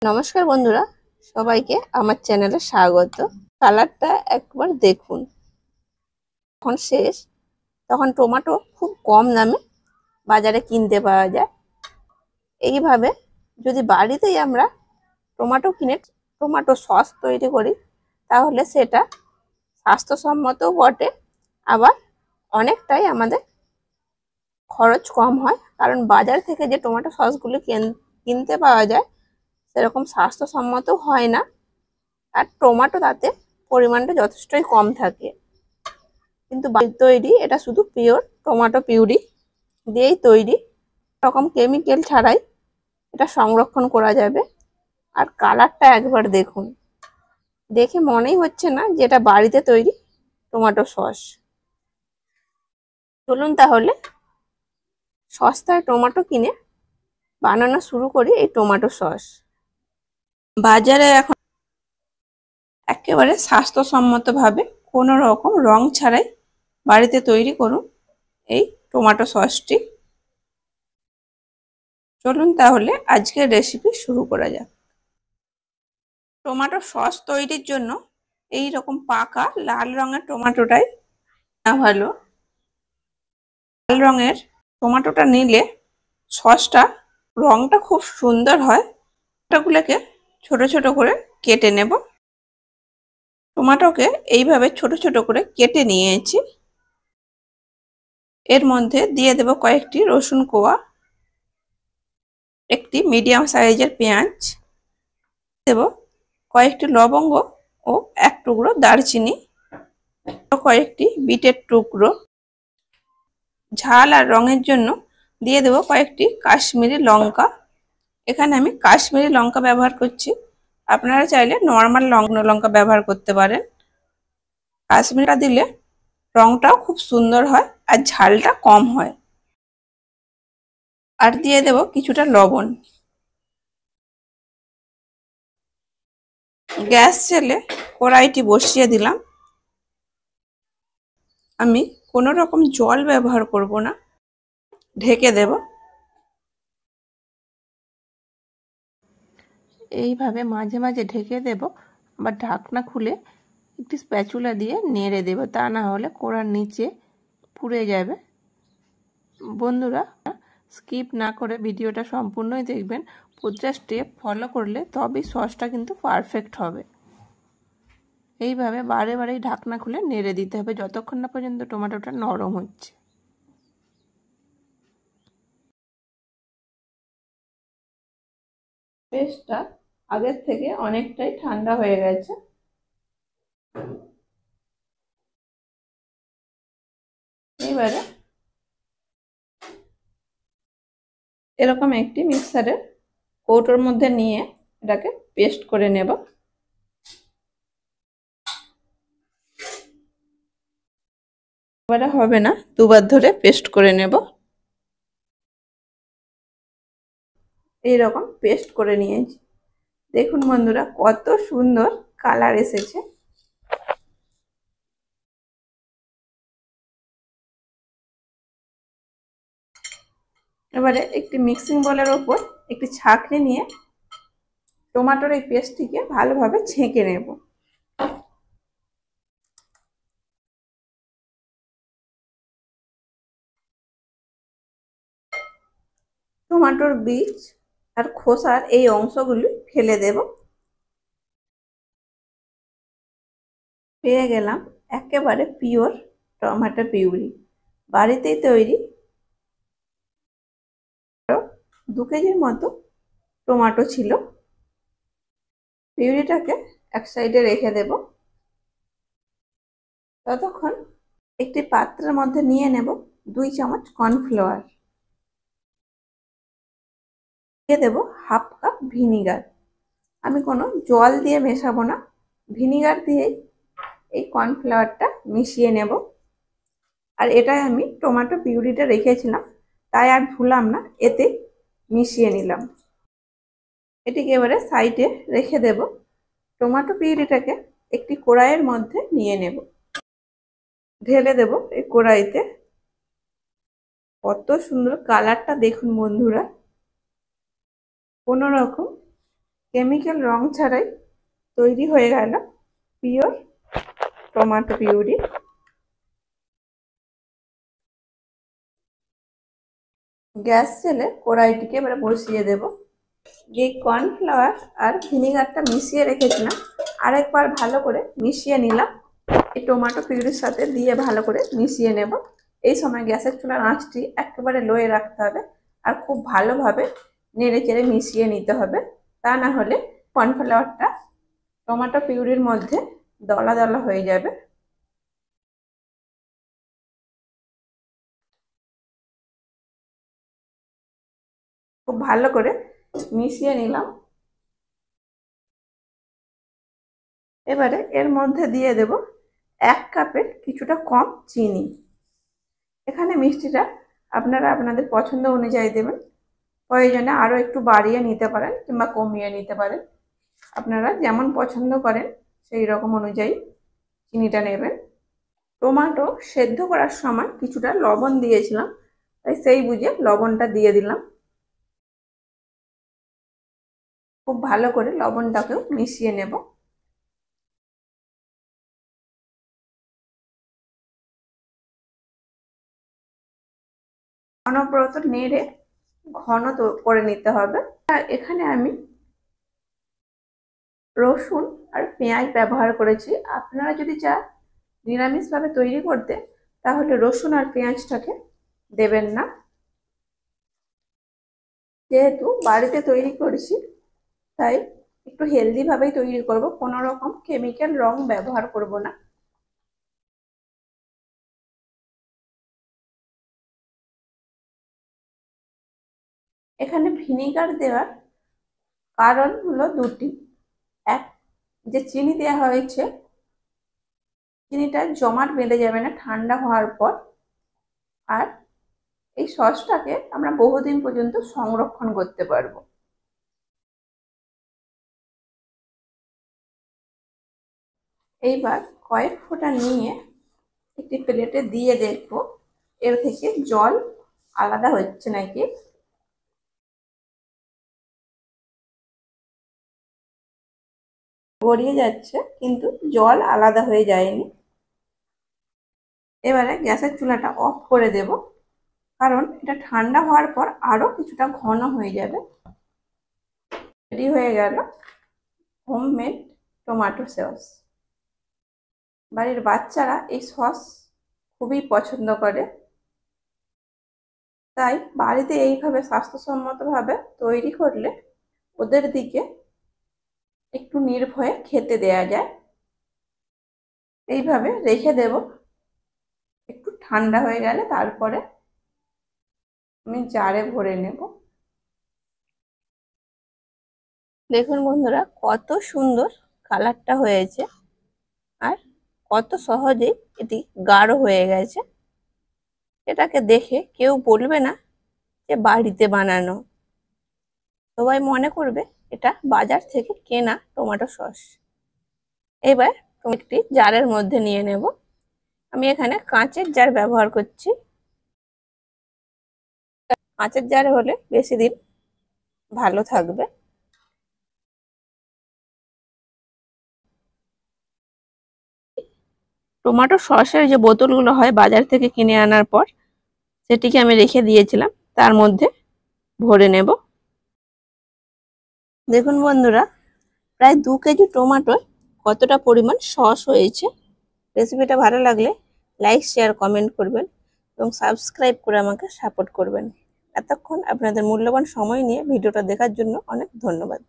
নমস্কার বন্ধুরা, সবাইকে আমার চ্যানেলে স্বাগত। কালারটা একবার দেখুন। যখন শেষ তখন টমেটো খুব কম দামে বাজারে কিনতে পাওয়া যায়। এইভাবে যদি বাড়িতেই আমরা টমেটো কিনে টমেটো সস তৈরি করি তাহলে সেটা স্বাস্থ্যসম্মতও বটে, আবার অনেকটাই আমাদের খরচ কম হয়। কারণ বাজার থেকে যে টমেটো সসগুলো কিনতে পাওয়া যায় সেরকম স্বাস্থ্যসম্মত হয় না, আর টমেটো তাতে পরিমাণটা যথেষ্টই কম থাকে। কিন্তু বাড়ির তৈরি এটা শুধু পিওর টমেটো পিউরি দিয়েই তৈরি, রকম কেমিক্যাল ছাড়াই এটা সংরক্ষণ করা যাবে। আর কালারটা একবার দেখুন, দেখে মনেই হচ্ছে না যে এটা বাড়িতে তৈরি টমেটো সস। চলুন তাহলে সস্তায় টমেটো কিনে বানানো শুরু করি এই টমেটো সস। বাজারে এখন একেবারে স্বাস্থ্যসম্মতভাবে কোনো রকম রং ছাড়াই বাড়িতে তৈরি করুন এই টমেটো সসটি। চলুন তাহলে আজকের রেসিপি শুরু করা যাক। টমেটো সস তৈরির জন্য এই রকম পাকা লাল রঙের টমেটোটাই ভালো। লাল রঙের টমেটোটা নিলে সসটা রংটা খুব সুন্দর হয়। টমেটোগুলোকে ছোট ছোট করে কেটে নেব। টমেটোকে এইভাবে ছোট ছোট করে কেটে নিয়েছি। এর মধ্যে দিয়ে দেব কয়েকটি রসুন কোয়া, একটি মিডিয়াম সাইজের পেঁয়াজ দেব, কয়েকটি লবঙ্গ ও এক টুকরো দারচিনি, কয়েকটি বিটের টুকরো। ঝাল আর রঙের জন্য দিয়ে দেব কয়েকটি কাশ্মীরি লঙ্কা। এখানে আমি কাশ্মীরি লঙ্কা ব্যবহার করছি, আপনারা চাইলে নর্মাল লঙ্কা ব্যবহার করতে পারেন। কাশ্মীরিটা দিলে রংটাও খুব সুন্দর হয় আর ঝালটা কম হয়। আর দিয়ে দেব কিছুটা লবণ। গ্যাস জেলে কড়াইটি বসিয়ে দিলাম। আমি কোনো রকম জল ব্যবহার করব না, ঢেকে দেব। এইভাবে মাঝে মাঝে ঢেকে দেব, আবার ঢাকনা খুলে একটি স্প্যাচুলা দিয়ে নেড়ে দেব, তা না হলে কড়ার নিচে পুড়ে যাবে। বন্ধুরা, স্কিপ না করে ভিডিওটা সম্পূর্ণই দেখবেন। প্রতিটা স্টেপ ফলো করলে তবেই সসটা কিন্তু পারফেক্ট হবে। এইভাবে বারে বারেই ঢাকনা খুলে নেড়ে দিতে হবে যতক্ষণ না পর্যন্ত টমেটোটা নরম হচ্ছে। পেস্টটা আগের থেকে অনেকটাই ঠান্ডা হয়ে গেছে। এবারে এরকম একটি মিক্সারের কৌটোর মধ্যে নিয়ে এটাকে পেস্ট করে নেব। এবারে হবে না, দুবার ধরে পেস্ট করে নেব। এইরকম পেস্ট করে নিয়েছি। দেখুন বন্ধুরা, কত সুন্দর কালার এসেছে। এবারে একটি মিক্সিং বোলের ওপর একটি ছাঁকনি নিয়ে টমেটোর এই পেস্টটিকে ভালোভাবে ছেঁকে নেব। টমেটোর বীজ আর খোসার এই অংশগুলি ফেলে দেব। পেয়ে গেলাম একেবারে পিওর টমেটো পিউরি, বাড়িতেই তৈরি। 2 কেজির মতো টমেটো ছিল। পিউরিটাকে এক সাইডে রেখে দেব। ততক্ষণ একটি পাত্রের মধ্যে নিয়ে নেব 2 চামচ কর্নফ্লাওয়ার, দিয়ে দেব হাফ কাপ ভিনিগার। আমি কোনো জল দিয়ে মেশাবো না, ভিনিগার দিয়েই এই কর্নফ্লাওয়ারটা মিশিয়ে নেব। আর এটাই আমি টমেটো পিউরিটা রেখেছিলাম, তাই আর ধুলাম না, এতে মিশিয়ে নিলাম। এটিকে এবারে সাইডে রেখে দেব। টমেটো পিউরিটাকে একটি কড়াইয়ের মধ্যে নিয়ে নেব, ঢেলে দেব এই কড়াইতে। কত সুন্দর কালারটা দেখুন বন্ধুরা, কোনো রকম কেমিক্যাল রং ছাড়াই তৈরি হয়ে গেল পিওর টমেটো পিউরি। গ্যাস জেলে কড়াইটিকে এবারে বসিয়ে দেব। যে কর্নফ্লাওয়ার আর ভিনিগারটা মিশিয়ে রেখেছিলাম আরেকবার ভালো করে মিশিয়ে নিলাম। এই টমেটো পিউরির সাথে দিয়ে ভালো করে মিশিয়ে নেব। এই সময় গ্যাসের চুলার আঁচটি একেবারে লোয়ে রাখতে হবে আর খুব ভালোভাবে নেড়ে চেড়ে মিশিয়ে নিতে হবে, তা না হলে কর্নফ্লাওয়ারটা টমেটো পিউরির মধ্যে দলা দলা হয়ে যাবে। খুব ভালো করে মিশিয়ে নিলাম। এবারে এর মধ্যে দিয়ে দেব 1 কাপের কিছুটা কম চিনি। এখানে মিষ্টিটা আপনারা আপনাদের পছন্দ অনুযায়ী দেবেন, প্রয়োজনে আরও একটু বাড়িয়ে নিতে পারেন কিংবা কমিয়ে নিতে পারেন। আপনারা যেমন পছন্দ করেন সেই রকম অনুযায়ী চিনিটা নেবেন। টমেটো সেদ্ধ করার সময় কিছুটা লবণ দিয়েছিলাম, তাই সেই বুঝে লবণটা দিয়ে দিলাম। খুব ভালো করে লবণটাকেও মিশিয়ে নেব। অনবরত নেড়ে ঘন করে নিতে হবে। আর এখানে আমি রসুন আর পেঁয়াজ ব্যবহার করেছি। আপনারা যদি চান নিরামিষভাবে তৈরি করতে তাহলে রসুন আর পেঁয়াজটাকে দেবেন না। যেহেতু বাড়িতে তৈরি করেছি তাই একটু হেলদি ভাবেই তৈরি করব, কোনো রকম কেমিক্যাল রং ব্যবহার করব না। এখানে ভিনিগার দেওয়ার কারণ হলো দুটি। এক, যে চিনি দেওয়া হয়েছে চিনিটা জমাট বেঁধে যাবে না ঠান্ডা হওয়ার পর, আর এই সসটাকে আমরা বহুদিন পর্যন্ত সংরক্ষণ করতে পারবো। এইবার কয়েক ফোঁটা নিয়ে একটি প্লেটে দিয়ে দেখবো এর থেকে জল আলাদা হচ্ছে নাকি। গড়িয়ে যাচ্ছে কিন্তু জল আলাদা হয়ে যায়নি। এবারে গ্যাসের চুলাটা অফ করে দেব, কারণ এটা ঠান্ডা হওয়ার পর আরো কিছুটা ঘন হয়ে যাবে। রেডি হয়ে গেল হোমমেড টমেটো সস। বাড়ির বাচ্চারা এই সস খুবই পছন্দ করে, তাই বাড়িতে এইভাবে স্বাস্থ্যসম্মতভাবে তৈরি করলে ওদের দিকে একটু নির্ভয়ে খেতে দেয়া যায়। এইভাবে রেখে দেব, একটু ঠান্ডা হয়ে গেলে তারপরে আমি জারে ভরে নেব। দেখুন বন্ধুরা কত সুন্দর কালারটা হয়েছে আর কত সহজেই এটি গাঢ় হয়ে গেছে। এটাকে দেখে কেউ বলবে না যে বাড়িতে বানানো, সবাই মনে করবে এটা বাজার থেকে কেনা টমেটো সস। এবার একটি জারের মধ্যে নিয়ে নেব। আমি এখানে কাঁচের জার ব্যবহার করছি। কাঁচের জার হলে বেশি দিন ভালো থাকবে। টমেটো সসের যে বোতলগুলো হয় বাজার থেকে কিনে আনার পর, সেটিকে আমি রেখে দিয়েছিলাম, তার মধ্যে ভরে নেব। দেখুন বন্ধুরা প্রায় 2 কেজি টমেটোয় কতটা পরিমাণ সস হয়েছে। রেসিপিটা ভালো লাগলে লাইক শেয়ার কমেন্ট করবেন এবং সাবস্ক্রাইব করে আমাকে সাপোর্ট করবেন। এতক্ষণ আপনাদের মূল্যবান সময় নিয়ে ভিডিওটা দেখার জন্য অনেক ধন্যবাদ।